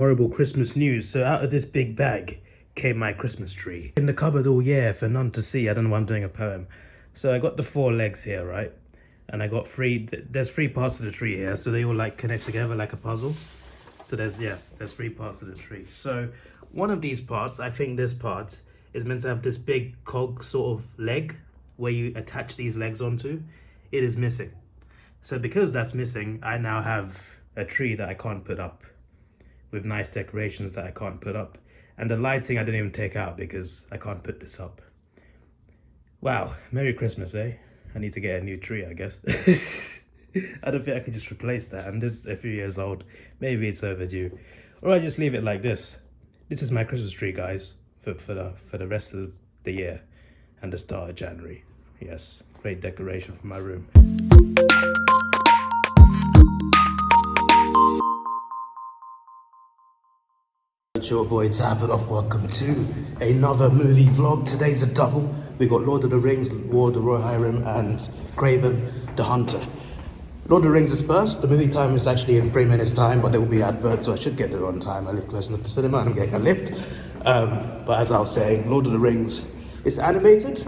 horrible Christmas news. So out of this big bag came my Christmas tree. In the cupboard all year for none to see. I don't know why I'm doing a poem. So I got the 4 legs here, right? And I got there's 3 parts of the tree here. So they all like connect together like a puzzle. So there's 3 parts of the tree. So one of these parts, I think this part, is meant to have this big cog sort of leg where you attach these legs onto. It is missing. So because that's missing, I now have a tree that I can't put up with nice decorations that I can't put up. And the lighting I didn't even take out because I can't put this up. Wow, Merry Christmas, eh? I need to get a new tree, I guess. I don't think I could just replace that. And this is a few years old. Maybe it's overdue. Or I just leave it like this. This is my Christmas tree, guys, for the rest of the year and the start of January. Yes, great decoration for my room. It's your boy Davidoff. Welcome to another movie vlog. Today's a double. We got Lord of the Rings, War of the Rohirrim, and Kraven the Hunter. Lord of the Rings is first. The movie time is actually in 3 minutes time, but there will be adverts, so I should get there on time. I live close enough to cinema and I'm getting a lift. But as I was saying, Lord of the Rings is animated,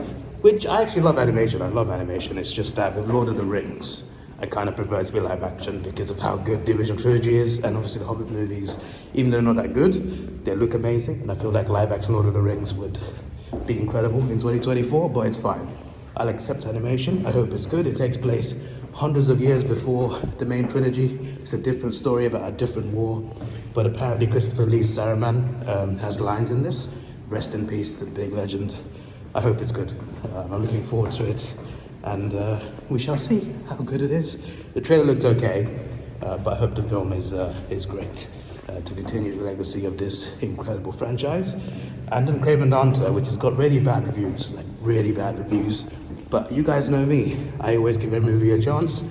which I actually love animation. I love animation. It's just that with Lord of the Rings, I kind of prefer it to be live action because of how good the original trilogy is, and obviously the Hobbit movies, even though they're not that good, they look amazing, and I feel like live action Lord of the Rings would be incredible in 2024, but it's fine. I'll accept animation. I hope it's good. It takes place hundreds of years before the main trilogy. It's a different story about a different war, but apparently Christopher Lee Saruman has lines in this. Rest in peace, the big legend. I hope it's good. I'm looking forward to it. And we shall see how good it is. The trailer looked okay, but I hope the film is great to continue the legacy of this incredible franchise. And then Kraven the Hunter, which has got really bad reviews, like really bad reviews. But you guys know me, I always give every movie a chance,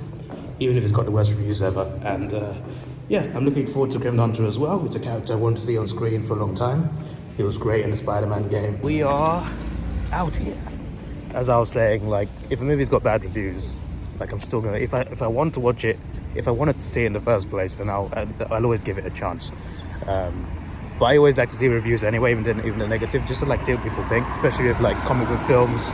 even if it's got the worst reviews ever. And yeah, I'm looking forward to Kraven the Hunter as well. It's a character I wanted to see on screen for a long time. He was great in the Spider-Man game. We are out here. As I was saying, like, if a movie's got bad reviews, like, I'm still gonna, if I want to watch it, if I wanted to see it in the first place, then I'll always give it a chance. But I always like to see reviews anyway, even the negative, just to like see what people think, especially with like comic book films,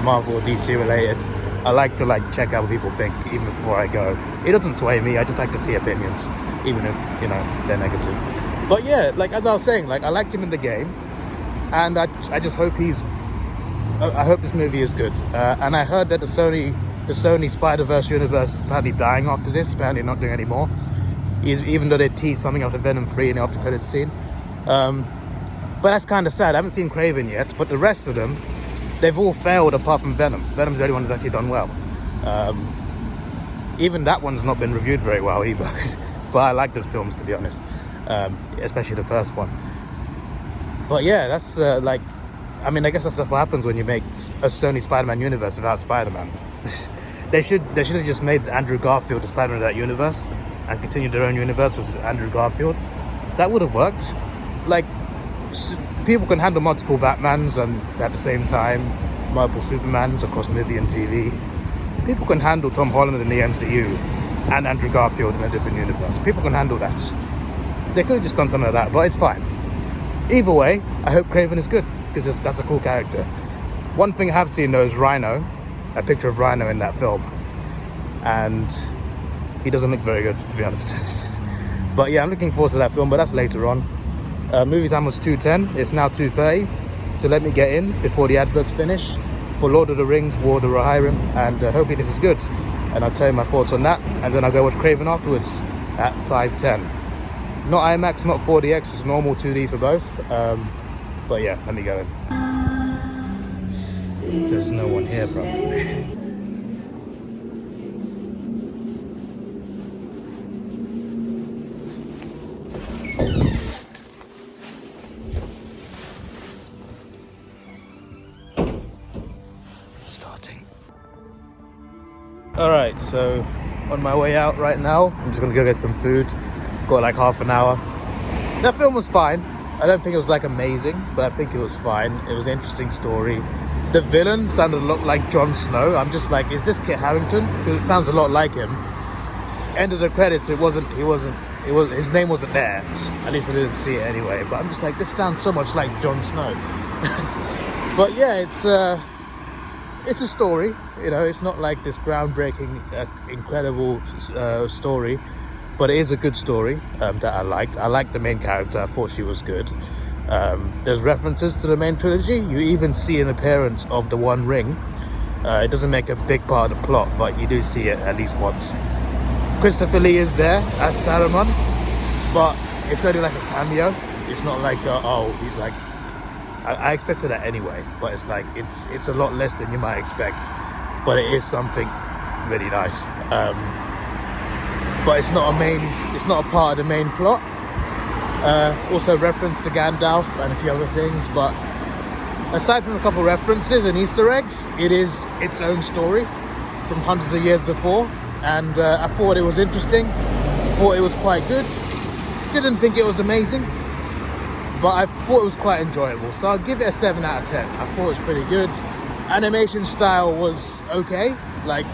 Marvel or DC related. I like to like check out what people think even before I go. It doesn't sway me. I just like to see opinions, even if, you know, they're negative. But yeah, like as I was saying, like I liked him in the game, and I just hope I hope this movie is good. And I heard that the Sony Spider-Verse universe is apparently dying after this. Apparently not doing any more, even though they teased something after Venom 3 in the after credits scene. But that's kind of sad. I haven't seen Kraven yet, but the rest of them, they've all failed apart from Venom. Venom's the only one that's actually done well. Even that one's not been reviewed very well either. But I like those films, to be honest, especially the first one. But yeah, that's like, I mean, I guess that's what happens when you make a Sony Spider-Man universe without Spider-Man. They should have just made Andrew Garfield the Spider-Man of that universe and continued their own universe with Andrew Garfield. That would have worked. Like, people can handle multiple Batmans and at the same time multiple Supermans across movie and TV. People can handle Tom Holland in the MCU and Andrew Garfield in a different universe. People can handle that. They could have just done something like that, but it's fine. Either way, I hope Kraven is good, because that's a cool character. One thing I have seen though is Rhino, a picture of Rhino in that film, and he doesn't look very good, to be honest. But yeah, I'm looking forward to that film, but that's later on. Movie time was 2:10, it's now 2:30, so let me get in before the adverts finish for Lord of the Rings, War of the Rohirrim, and hopefully this is good. And I'll tell you my thoughts on that, and then I'll go watch Kraven afterwards at 5:10. Not IMAX, not 4DX, it's normal 2D for both. But yeah, let me go in. There's no one here, bro. Starting. Alright, so on my way out right now, I'm just gonna go get some food. Got like half an hour. That film was fine. I don't think it was like amazing, but I think it was fine. It was an interesting story. The villain sounded a lot like Jon Snow. I'm just like, is this Kit Harington? Because it sounds a lot like him. End of the credits, he wasn't his name wasn't there. At least I didn't see it anyway. But I'm just like, this sounds so much like Jon Snow. But yeah, it's a story. You know, it's not like this groundbreaking, incredible story, but it is a good story that I liked. I liked the main character. I thought she was good. There's references to the main trilogy. You even see an appearance of the One Ring. It doesn't make a big part of the plot, but you do see it at least once. Christopher Lee is there as Saruman, but it's only like a cameo. It's not like he's like, I expected that anyway, but it's like it's a lot less than you might expect, but it is something really nice. But it's not a part of the main plot. Also reference to Gandalf and a few other things, but aside from a couple references and Easter eggs, it is its own story from hundreds of years before, and I thought it was interesting, thought it was quite good. Didn't think it was amazing, but I thought it was quite enjoyable, so I'll give it a 7 out of 10. I thought it was pretty good. Animation style was okay, like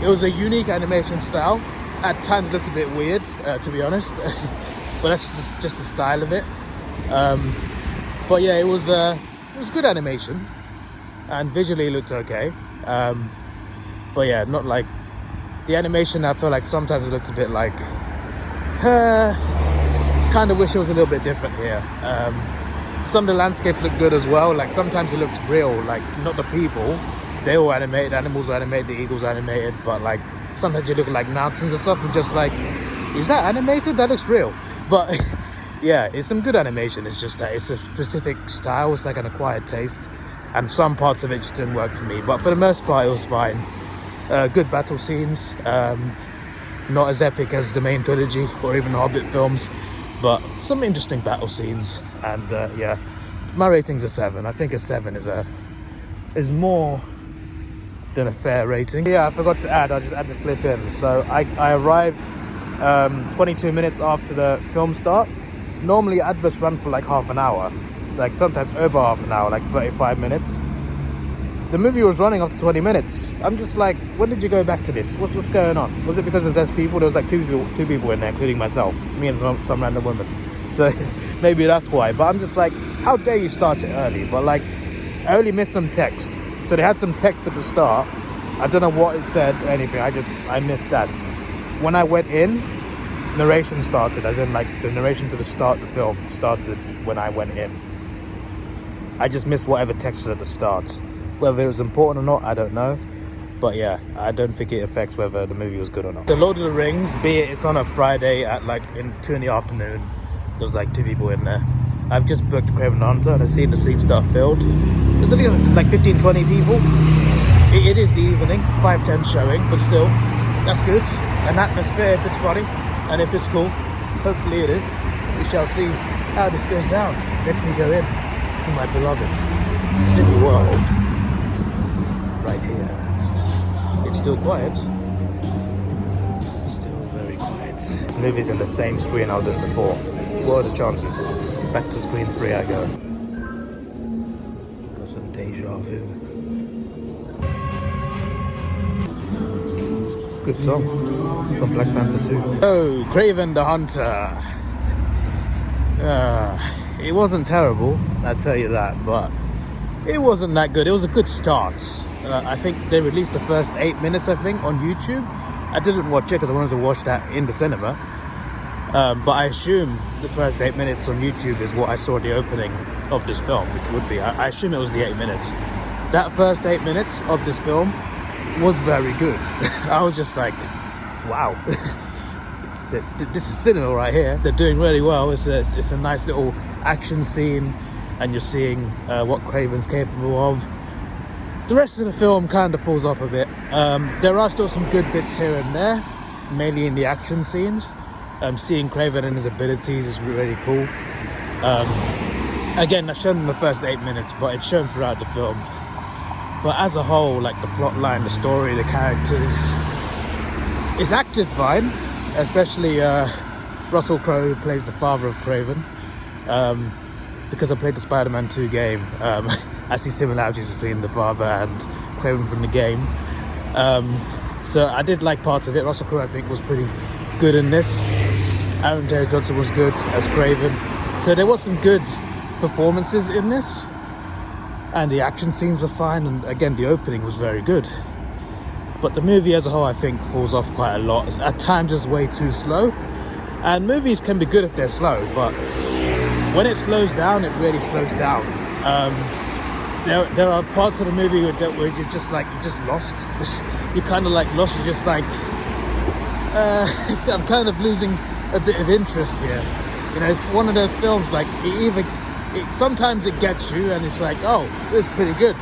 it was a unique animation style. At times it looked a bit weird, to be honest, but that's just the style of it. But yeah, it was good animation, and visually it looked okay. But yeah, not like the animation. I feel like sometimes it looks a bit like kind of wish it was a little bit different here. Some of the landscapes look good as well. Like sometimes it looks real, like not the people. They all animated, animals were animated, the eagles animated, but like sometimes you look like mountains and stuff and just like, is that animated? That looks real. But yeah, it's some good animation. It's just that it's a specific style. It's like an acquired taste, and some parts of it just didn't work for me. But for the most part, it was fine. Good battle scenes. Not as epic as the main trilogy or even the Hobbit films, but some interesting battle scenes. And yeah, my rating's a 7. I think a 7 is more than a fair rating. Yeah, I forgot to add. I just added the clip in. So I arrived 22 minutes after the film start. Normally adverts run for like half an hour, like sometimes over half an hour, like 35 minutes. The movie was running after 20 minutes. I'm just like, when did you go back to this? What's going on? Was it because there's less people? There was like two people in there, including myself, me and some random woman. So maybe that's why. But I'm just like, how dare you start it early? But like, I only missed some text. So they had some text at the start. I don't know what it said or anything. I missed that. When I went in, narration started, as in like the narration to the start of the film started when I went in. I just missed whatever text was at the start. Whether it was important or not, I don't know. But yeah, I don't think it affects whether the movie was good or not. The Lord of the Rings, be it it's on a Friday at like 2 in the afternoon, there's like 2 people in there. I've just booked Kraven the Hunter and I've seen the seats that are filled. There's at least like 15, 20 people. It is the evening, 5:10 showing, but still, that's good. An atmosphere if it's funny, and if it's cool, hopefully it is. We shall see how this goes down. Let me go in to my beloved city world. Right here. It's still quiet. Still very quiet. This movie's in the same screen I was in before. What are the chances? Back to screen 3 I go. Got some deja vu. Good song from Black Panther 2. Oh, Kraven the Hunter. It wasn't terrible, I'll tell you that, but it wasn't that good. It was a good start. I think they released the first 8 minutes, I think, on YouTube. I didn't watch it because I wanted to watch that in the cinema. But I assume the first 8 minutes on YouTube is what I saw at the opening of this film, which would be, I assume it was the 8 minutes. That first 8 minutes of this film was very good. I was just like, wow. This is cinema right here. They're doing really well. It's a nice little action scene, and you're seeing what Kraven's capable of. The rest of the film kind of falls off a bit. There are still some good bits here and there, mainly in the action scenes. Seeing Kraven and his abilities is really cool. Again, that's shown in the first 8 minutes, but it's shown throughout the film. But as a whole, like the plot line, the story, the characters, it's acted fine. Especially Russell Crowe, who plays the father of Kraven. Because I played the Spider-Man 2 game, I see similarities between the father and Kraven from the game. So I did like parts of it. Russell Crowe, I think, was pretty good in this. Aaron Taylor Johnson was good as Kraven. So there was some good performances in this. And the action scenes were fine. And again, the opening was very good. But the movie as a whole, I think, falls off quite a lot. At times, it's way too slow. And movies can be good if they're slow. But when it slows down, it really slows down. There are parts of the movie where you're just like, you're just lost. You're kind of like lost. You're just like, I'm kind of losing a bit of interest here. You know, it's one of those films like sometimes it gets you and it's like, oh, this is pretty good.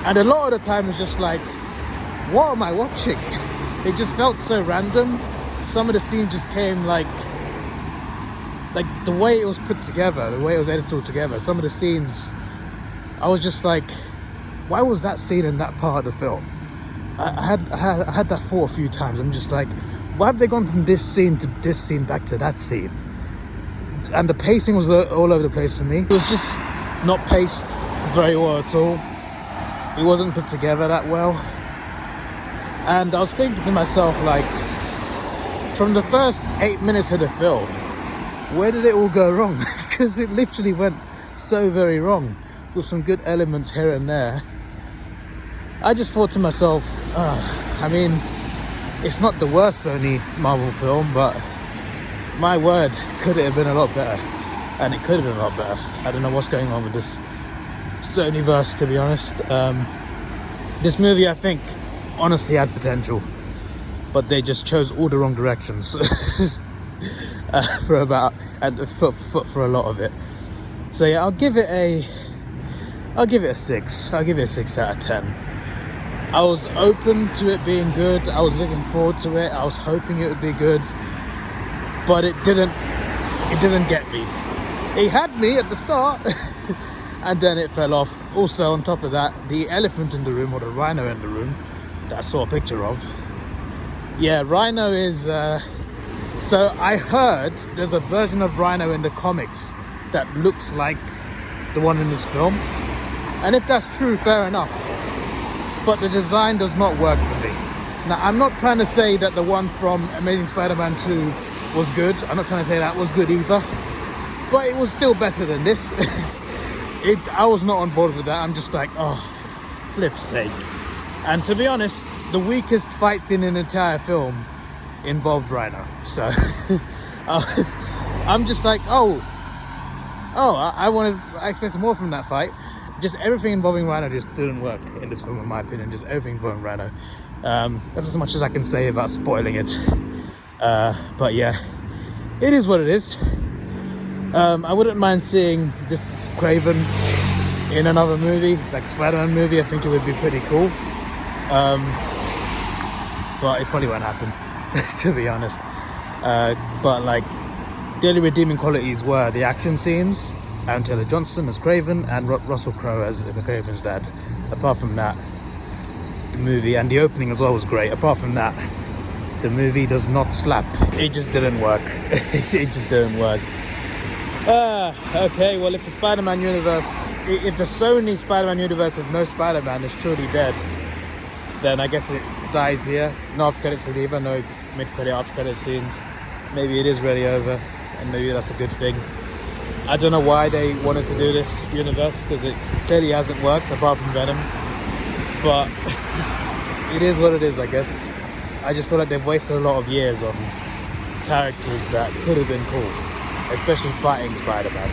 And a lot of the time it's just like, what am I watching? It just felt so random. Some of the scenes just came like the way it was put together, the way it was edited all together. Some of the scenes, I was just like, why was that scene in that part of the film? I had that thought a few times. I'm just like, why have they gone from this scene to this scene back to that scene? And the pacing was all over the place for me. It was just not paced very well at all. It wasn't put together that well. And I was thinking to myself, like, from the first 8 minutes of the film, where did it all go wrong? Because it literally went so very wrong, with some good elements here and there. I just thought to myself, I mean, it's not the worst Sony Marvel film, but my word, could it have been a lot better? And it could have been a lot better. I don't know what's going on with this Sonyverse, to be honest. This movie, I think, honestly had potential, but they just chose all the wrong directions for a lot of it. So yeah, I'll give it a 6. I'll give it a 6 out of 10. I was open to it being good. I was looking forward to it. I was hoping it would be good, but it didn't get me. It had me at the start and then it fell off. Also, on top of that, the elephant in the room, or the rhino in the room that I saw a picture of, yeah, Rhino is so I heard there's a version of Rhino in the comics that looks like the one in this film, and if that's true, fair enough, but the design does not work for me. Now, I'm not trying to say that the one from Amazing Spider-Man 2 was good. I'm not trying to say that was good either, but it was still better than this. I was not on board with that. I'm just like, oh, flip's sake. And to be honest, the weakest fight scene in the entire film involved Rhino. So I'm just like, I expected more from that fight. Just everything involving Rhino just didn't work in this film, in my opinion. Just everything involving Rhino. That's as much as I can say about spoiling it. But yeah, it is what it is. I wouldn't mind seeing this Kraven in another movie, like Spider-Man movie. I think it would be pretty cool. But it probably won't happen, to be honest. But like, the only redeeming qualities were the action scenes, Aaron Taylor Johnson as Kraven, and Russell Crowe as Kraven's dad. Apart from that, the movie and the opening as well was great. Apart from that, the movie does not slap. It just didn't work. It just didn't work. Okay, well, if the Spider-Man universe, if the Sony Spider-Man universe of no Spider-Man is truly dead, then I guess it dies here. No after credit scene either, no mid-credit, after credit scenes. Maybe it is really over, and maybe that's a good thing. I don't know why they wanted to do this universe, because it clearly hasn't worked apart from Venom. But it is what it is, I guess. I just feel like they've wasted a lot of years on characters that could have been cool, especially fighting Spider-Man.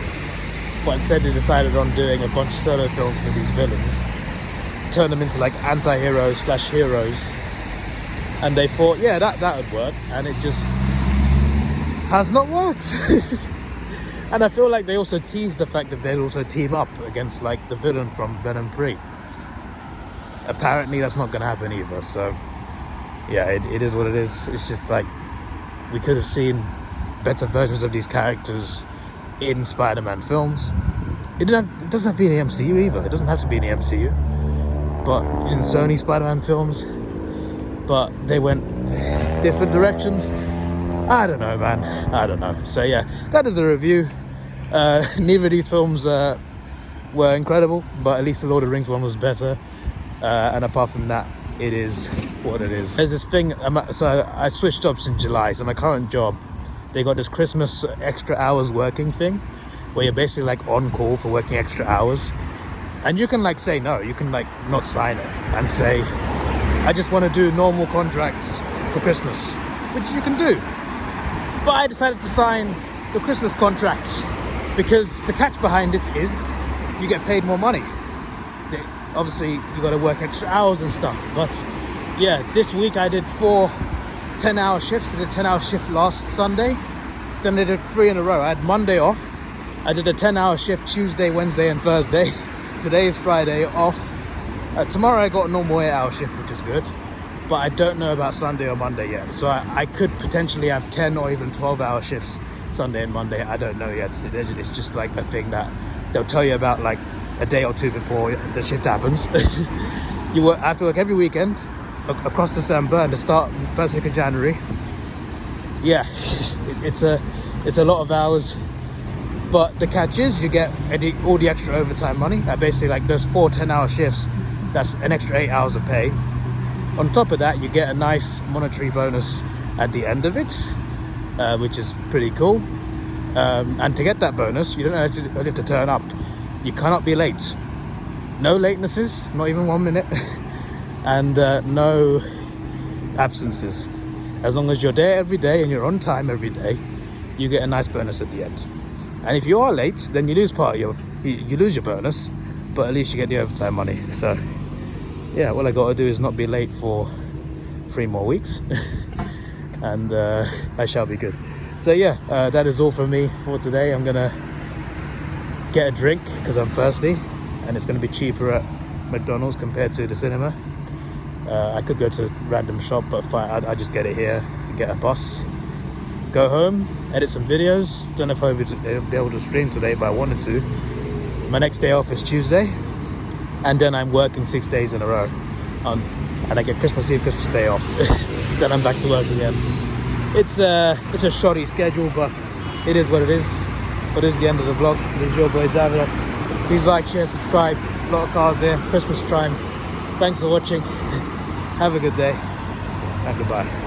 But instead they decided on doing a bunch of solo films for these villains, turn them into like anti-heroes / heroes, and they thought, yeah, that would work, and it just has not worked. And I feel like they also teased the fact that they'd also team up against like the villain from Venom 3. Apparently that's not going to happen either, so yeah, it is what it is. It's just like, we could have seen better versions of these characters in Spider-Man films. It doesn't have to be in the MCU either. It doesn't have to be in the MCU, but in Sony Spider-Man films. But they went different directions. I don't know, man. I don't know. So yeah, that is the review. Neither of these films were incredible, but at least the Lord of the Rings one was better. And apart from that, it is what it is. There's this thing, so I switched jobs in July, so my current job they got this Christmas extra hours working thing, where you're basically like on call for working extra hours, and you can like say no, you can like not sign it and say, I just want to do normal contracts for Christmas, which you can do. But I decided to sign the Christmas contract because the catch behind it is you get paid more money. Obviously you got to work extra hours and stuff, but yeah, this week I did 4 10-hour shifts. I did a 10-hour shift last Sunday, then I did 3 in a row. I had Monday off. I did a 10-hour shift Tuesday, Wednesday and Thursday. Today is Friday, off. Tomorrow I got a normal 8-hour shift, which is good, but I don't know about Sunday or Monday yet. So I could potentially have 10 or even 12-hour shifts Sunday and Monday. I don't know yet. It's just like a thing that they'll tell you about like a day or two before the shift happens. You have to work every weekend across December and the start first week of January. Yeah, it's a lot of hours, but the catch is you get all the extra overtime money. Basically, like those 4 10-hour shifts, that's an extra 8 hours of pay. On top of that, you get a nice monetary bonus at the end of it, which is pretty cool. And to get that bonus, you don't have to turn up. You cannot be late. No latenesses, not even 1 minute, and no absences. As long as you're there every day and you're on time every day, you get a nice bonus at the end. And if you are late, then you lose you lose your bonus, but at least you get the overtime money. So yeah, all I got to do is not be late for 3 more weeks, and I shall be good. So yeah, that is all from me for today. I'm gonna get a drink because I'm thirsty, and it's gonna be cheaper at McDonald's compared to the cinema. I could go to a random shop, but fine, I just get it here, get a bus, go home, edit some videos. Don't know if I'll be able to stream today, but I wanted to. My next day off is Tuesday, and then I'm working 6 days in a row, and I get Christmas Eve, Christmas Day off. Then I'm back to work again. It's a shoddy schedule, but it is what it is. But this is the end of the vlog. This is your boy Davidoff. Please like, share, subscribe. A lot of cars here, Christmas time. Thanks for watching. Have a good day, and goodbye.